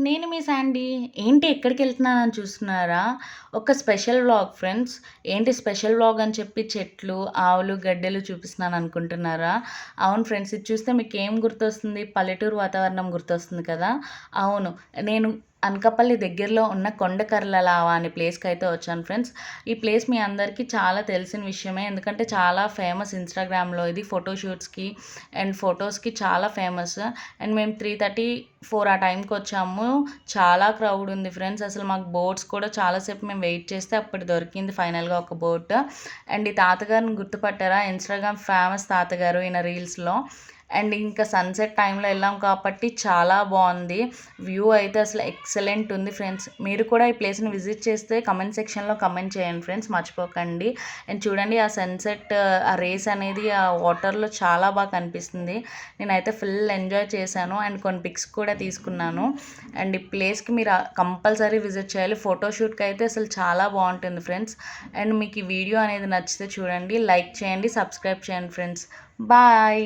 నేను మీ శాండీ. ఏంటి ఎక్కడికెళ్తున్నానని చూస్తున్నారా? ఒక స్పెషల్ వ్లాగ్ ఫ్రెండ్స్. ఏంటి స్పెషల్ వ్లాగ్ అని చెప్పి చెట్లు, ఆవులు, గడ్డెలు చూపిస్తున్నాననుకుంటున్నారా? అవును ఫ్రెండ్స్. ఇది చూస్తే మీకేం గుర్తొస్తుంది? పల్లెటూరు వాతావరణం గుర్తొస్తుంది కదా! అవును. నేను అనకాపల్లి దగ్గరలో ఉన్న కొండకర్ల లావా అనే ప్లేస్‌కైతే వచ్చాను ఫ్రెండ్స్. ఈ ప్లేస్ మీ అందరికీ చాలా తెలిసిన విషయమే. ఎందుకంటే చాలా ఫేమస్ ఇన్‌స్టాగ్రామ్‌లో ఇది ఫోటోషూట్స్‌కి అండ్ ఫొటోస్‌కి చాలా ఫేమస్. అండ్ మేము 3:30, 4 ఆ టైంకొచ్చాము. చాలా క్రౌడ్ ఉంది ఫ్రెండ్స్. అసలు మాకు బోట్స్ కూడా చాలా సేపు మేము వెయిట్ చేస్తే అప్పుడు దొరికింది ఫైనల్‌గా ఒక బోట్. అండ్ ఈ తాతగారిని గుర్తుపట్టారా? ఇన్‌స్టాగ్రామ్ ఫేమస్ తాతగారు ఈయన రీల్స్‌లో. అండ్ ఇంకా సన్సెట్ టైంలో వెళ్ళాం కాబట్టి చాలా బాగుంది. వ్యూ అయితే అసలు ఎక్సలెంట్ ఉంది ఫ్రెండ్స్. మీరు కూడా ఈ ప్లేస్ని విజిట్ చేస్తే కమెంట్ సెక్షన్లో కమెంట్ చేయండి ఫ్రెండ్స్, మర్చిపోకండి. అండ్ చూడండి ఆ సన్సెట్, ఆ రేస్ అనేది ఆ వాటర్లో చాలా బాగా కనిపిస్తుంది. నేనైతే ఫుల్ ఎంజాయ్ చేశాను అండ్ కొన్ని పిక్స్ కూడా తీసుకున్నాను. అండ్ ఈ ప్లేస్కి మీరు కంపల్సరీ విజిట్ చేయాలి. ఫోటోషూట్కి అయితే అసలు చాలా బాగుంటుంది ఫ్రెండ్స్. అండ్ మీకు ఈ వీడియో అనేది నచ్చితే చూడండి, లైక్ చేయండి, సబ్స్క్రైబ్ చేయండి ఫ్రెండ్స్. బాయ్.